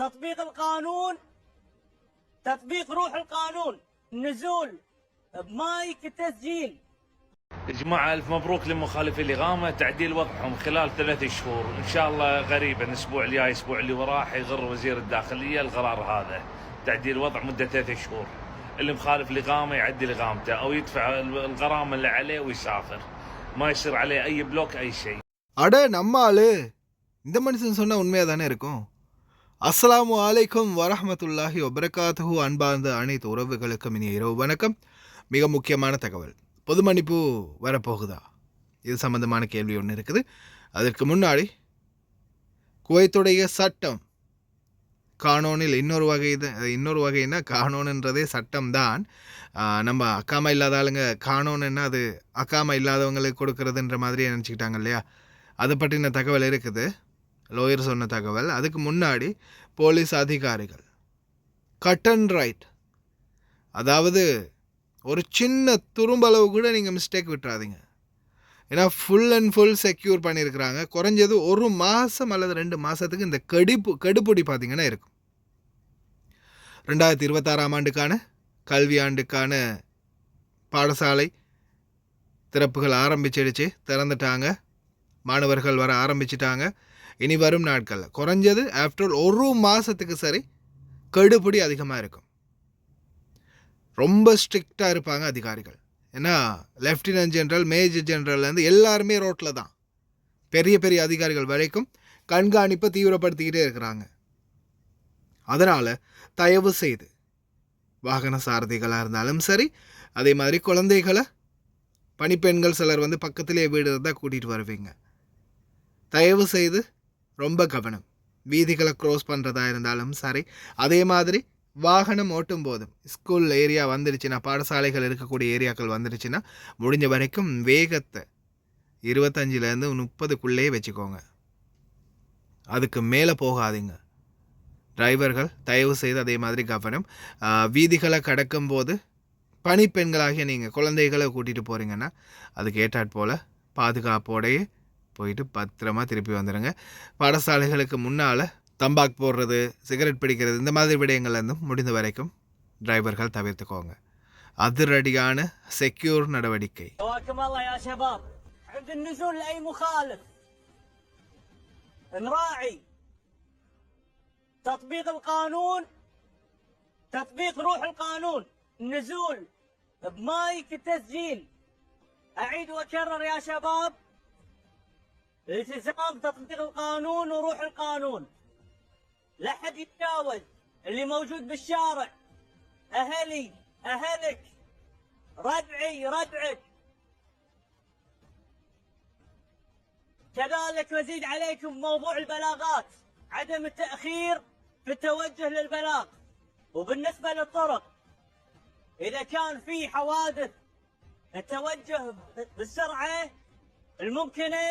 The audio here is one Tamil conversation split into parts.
تطبيق القانون، تطبيق روح القانون، نزول بمايك التسجيل. يا جماعة ألف مبروك لمخالفي الإقامة، تعديل وضعهم خلال 3 شهور، إن شاء الله غريبا الأسبوع الجاي الأسبوع اللي وراه حيغر وزير الداخلية القرار هذا، تعديل وضع مدة 3 شهور، اللي مخالف الإقامة يعدل إقامته أو يدفع الغرامة اللي عليه ويسافر، ما يصير عليه أي بلوك أي شيء. அட நம்மாளு இந்த மனுஷன் சொன்னா உண்மையாக தானே இருக்கும். அஸ்ஸலாமு அலைக்கும் வரஹ்மத்துல்லாஹி வபரகாத்துஹு. அன்பார்ந்த அனைத்து உறவுகளுக்கும் இனிய இரவு வணக்கம். மிக முக்கியமான தகவல், பொது மன்னிப்பு வரப்போகுதா, இது சம்பந்தமான கேள்வி ஒன்று இருக்குது. அதற்கு முன்னாடி குவைத்துடைய சட்டம் கானோனில் இன்னொரு வகைன்னா கானோன்ன்றதே சட்டம்தான். நம்ம அக்காமா இல்லாத ஆளுங்க கானோன்னா அது அக்காமா இல்லாதவங்களுக்கு கொடுக்கறதுன்ற மாதிரி நினச்சிக்கிட்டாங்க இல்லையா. அதை பற்றின தகவல் இருக்குது, லோயர் சொன்ன தகவல். அதுக்கு முன்னாடி போலீஸ் அதிகாரிகள் கட் அண்ட் ரைட், அதாவது ஒரு சின்ன துரும்பளவு கூட நீங்கள் மிஸ்டேக் விட்டுறாதீங்க. ஏன்னா ஃபுல் அண்ட் ஃபுல் செக்யூர் பண்ணியிருக்கிறாங்க. குறைஞ்சது 1 மாதம் அல்லது 2 மாதத்துக்கு இந்த கெடுபிடி பார்த்திங்கன்னா இருக்கும். 2026ஆம் ஆண்டுக்கான கல்வி ஆண்டுக்கான பாடசாலை திறப்புகள் திறந்துட்டாங்க. மாணவர்கள் வர ஆரம்பிச்சிட்டாங்க. இனி வரும் நாட்களில் குறைஞ்சது ஆஃப்டர் 1 மாதத்துக்கு சரி கெடுபிடி அதிகமாக இருக்கும். ரொம்ப ஸ்ட்ரிக்டாக இருப்பாங்க அதிகாரிகள். ஏன்னா லெஃப்டினன்ட் ஜெனரல், மேஜர் ஜெனரல்லேருந்து எல்லாருமே ரோட்டில் தான், பெரிய பெரிய அதிகாரிகள் வரைக்கும் கண்காணிப்பை தீவிரப்படுத்திக்கிட்டே இருக்கிறாங்க. அதனால் தயவு செய்து வாகன சாரதிகளாக இருந்தாலும் சரி, அதே மாதிரி குழந்தைகளை பணிப்பெண்கள் சிலர் பக்கத்திலே வீடு இருந்தால் கூட்டிகிட்டு வருவீங்க, தயவு செய்து ரொம்ப கவனம். வீதிகளை க்ரோஸ் பண்ணுறதா இருந்தாலும் சரி, அதே மாதிரி வாகனம் ஓட்டும் போதும் ஸ்கூல் ஏரியா வந்துடுச்சுன்னா, பாடசாலைகள் இருக்கக்கூடிய ஏரியாக்கள் வந்துடுச்சுன்னா முடிஞ்ச வரைக்கும் வேகத்தை 25லேருந்து 30க்குள்ளேயே வச்சுக்கோங்க. அதுக்கு மேலே போகாதீங்க. டிரைவர்கள் தயவு செய்து அதே மாதிரி கவனம். வீதிகளை கடக்கும்போது பணிப்பெண்களாகிய நீங்கள் குழந்தைகளை கூட்டிகிட்டு போகிறீங்கன்னா அதுக்கு ஏற்றாற் போல் பாதுகாப்போடையே போயிட்டு பத்திரமா திருப்பி வந்துடுங்க. பாடசாலைகளுக்கு முன்னால் தம்பாக்கு போடுறது, சிகரெட் பிடிக்கிறது, இந்த மாதிரி விடயங்கள்லேருந்தும் முடிந்த வரைக்கும் டிரைவர்கள் தவிர்த்துக்கோங்க. அதிரடியான செக்யூர் நடவடிக்கை. تطبيق القانون، تطبيق روح القانون، نزول بمايك التسجيل. أعيد وأكرر يا شباب، التزام تطبيق القانون وروح القانون. لا حد يتجاوز. اللي موجود بالشارع، أهلي أهلك، ردعي ردعك. كذلك نزيد عليكم موضوع البلاغات، عدم التأخير في التوجه للبلاغ. وبالنسبة للطرق، إذا كان في حوادث التوجه بالسرعة الممكنة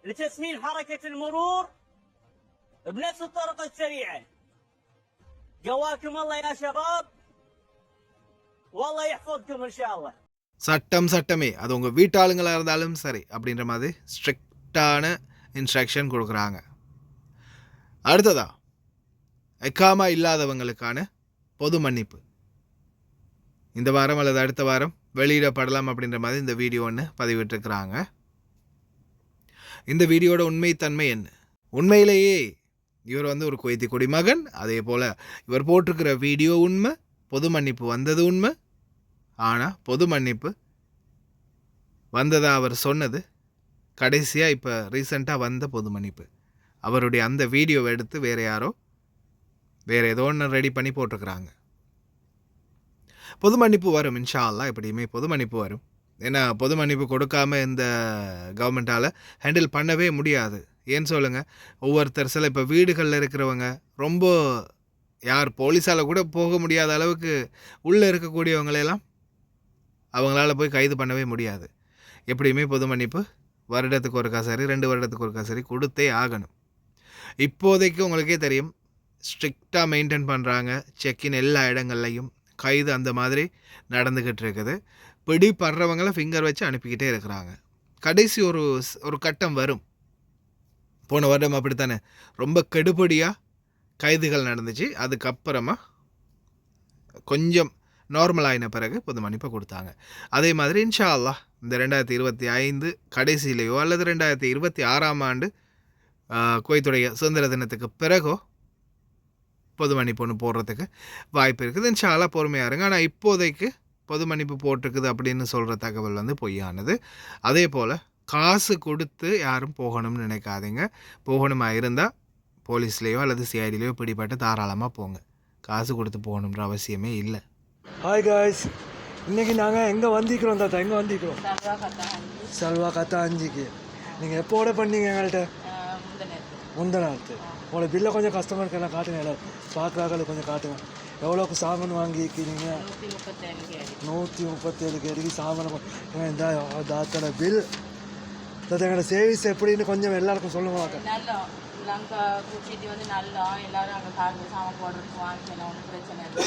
لتسهيل حركة المرور بنفس الطرق السريعة. قواكم الله يا شباب، والله يحفظكم إن شاء الله. சட்டமே அது உங்கள் வீட்டாளுங்களாக இருந்தாலும் சரி அப்படின்ற மாதிரி ஸ்ட்ரிக்டான இன்ஸ்ட்ரக்ஷன் கொடுக்குறாங்க. அடுத்ததா எக்காமா இல்லாதவங்களுக்கான பொது மன்னிப்பு இந்த வாரம் அல்லது அடுத்த வாரம் வெளியிடப்படலாம் அப்படின்ற மாதிரி இந்த வீடியோ ஒன்று பதிவிட்டிருக்கிறாங்க. இந்த வீடியோட உண்மைத்தன்மை என்ன? உண்மையிலேயே இவர் ஒரு குவைத்தி குடிமகன், அதே போல் இவர் போட்டிருக்கிற வீடியோ உண்மை, பொது மன்னிப்பு வந்தது உண்மை. ஆனால் பொது மன்னிப்பு வந்ததாக அவர் சொன்னது கடைசியாக இப்போ ரீசெண்டாக வந்த பொது மன்னிப்பு. அவருடைய அந்த வீடியோவை எடுத்து வேறு ஏதோ ஒன்று ரெடி பண்ணி போட்டிருக்கிறாங்க. பொது மன்னிப்பு வரும் இன்ஷா அல்லாஹ், எப்படியுமே பொது மன்னிப்பு வரும். ஏன்னா பொது மன்னிப்பு கொடுக்காமல் இந்த கவர்மெண்ட்டால் ஹேண்டில் பண்ணவே முடியாது. ஏன்னு சொல்லுங்கள், ஒவ்வொருத்தர் சில இப்போ வீடுகளில் இருக்கிறவங்க ரொம்ப யார் போலீஸால் கூட போக முடியாத அளவுக்கு உள்ளே இருக்கக்கூடியவங்களையெல்லாம் அவங்களால போய் கைது பண்ணவே முடியாது. எப்படியுமே பொது மன்னிப்பு வருடத்துக்கு ஒருக்கா சரி 2 வருடத்துக்கு ஒருக்கா சரி கொடுத்தே ஆகணும். இப்போதைக்கு உங்களுக்கே தெரியும், ஸ்ட்ரிக்டாக மெயின்டைன் பண்ணுறாங்க. செக்கின் எல்லா இடங்கள்லையும் கைது அந்த மாதிரி நடந்துக்கிட்டு இருக்குது. பிடிப்படுறவங்களை ஃபிங்கர் வச்சு அனுப்பிக்கிட்டே இருக்கிறாங்க. கடைசி ஒரு கட்டம் வரும். போன வருடம் அப்படித்தானே ரொம்ப கெடுபடியாக கைதுகள் நடந்துச்சு. அதுக்கப்புறமா கொஞ்சம் நார்மலாகின பிறகு பொது மன்னிப்பை கொடுத்தாங்க. அதே மாதிரி இன்ஷா அல்லாஹ் இந்த 2025 கடைசியிலையோ அல்லது 2026ஆம் ஆண்டு குவைத்துடைய சுதந்திர தினத்துக்கு பிறகோ பொது மன்னிப்பு ஒன்று போடுறதுக்கு வாய்ப்பு இருக்குது. இன்ஷா அல்லாஹ் பொறுமையாக இருங்க. ஆனால் இப்போதைக்கு பொது மன்னிப்பு போட்டிருக்குது அப்படின்னு சொல்கிற தகவல் வந்து பொய்யானது. அதே போல் காசு கொடுத்து யாரும் போகணும்னு நினைக்காதீங்க. போகணுமா இருந்தால் போலீஸ்லேயோ அல்லது சிஐடிலேயோ பிடிபட்டு தாராளமாக போங்க. காசு கொடுத்து போகணுன்ற அவசியமே இல்லை. ஹாய் காய்ஸ், இன்றைக்கி நாங்கள் எங்கே வந்திக்கிறோம் தாத்தா? எங்கே வந்திக்கிறோம்? சல்வா கத்தா 5க்கு. நீங்கள் எப்போ ஆர்டர் பண்ணீங்க எங்கள்கிட்ட? முந்தநாத்து. உங்களோட பில்லை கொஞ்சம் கஸ்டமருக்கு எல்லாம் காட்டுங்க, எல்லாம் பார்க்குறாக்களுக்கு கொஞ்சம் காட்டுங்க. எவ்வளோக்கு சாமான் வாங்கிக்கிறீங்க? 137 கேடிக்கு சாமான். இந்த தாத்தோட பில் தாத்தா, எங்களோட சேவிஸ் எப்படின்னு கொஞ்சம் எல்லாருக்கும் சொல்லுங்க. நாங்கள் கூட்டிகிட்டு வந்து நல்லா எல்லோரும் அங்கே கார்டு சாமான் போடுறதுக்கு வாங்கிக்கலாம், ஒன்றும் பிரச்சனை இல்லை.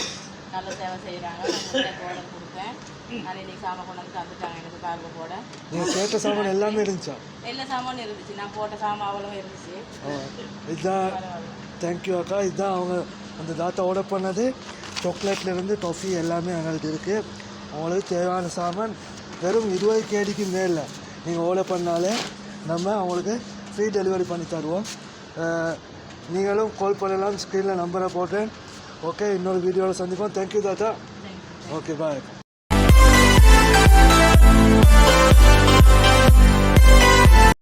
நல்ல சேவை செய்கிறாங்க. நான் ஆர்டர் கொடுத்தேன். நான் இன்றைக்கி சாமான் கொண்டு வந்து தந்துட்டாங்க எனக்கு கார்டு போட. நீங்கள் கேட்ட சாமான் எல்லாமே இருந்துச்சா? எல்லா சாமானும் இருந்துச்சு. நான் போட்ட சாமான் அவ்வளோ இருந்துச்சு. இதுதான் தேங்க்யூ அக்கா. இதுதான் அவங்க அந்த தாத்தா ஆர்டர் பண்ணது. சாக்லேட்லேருந்து டொஃபி எல்லாமே எங்கள்கிட்ட இருக்குது. அவங்களுக்கு தேவையான சாமான் வெறும் 20 கேடிக்கு மேலே நீங்கள் ஆர்டர் பண்ணாலே நம்ம அவங்களுக்கு ஃப்ரீ டெலிவரி பண்ணி தருவோம். நீங்களும் கால் பண்ணலாம். ஸ்க்ரீனில் நம்பரை போட்டேன். ஓகே, இன்னொரு வீடியோவில் சந்திப்போம். தேங்க்யூ தாத்தா. ஓகே, பாய்.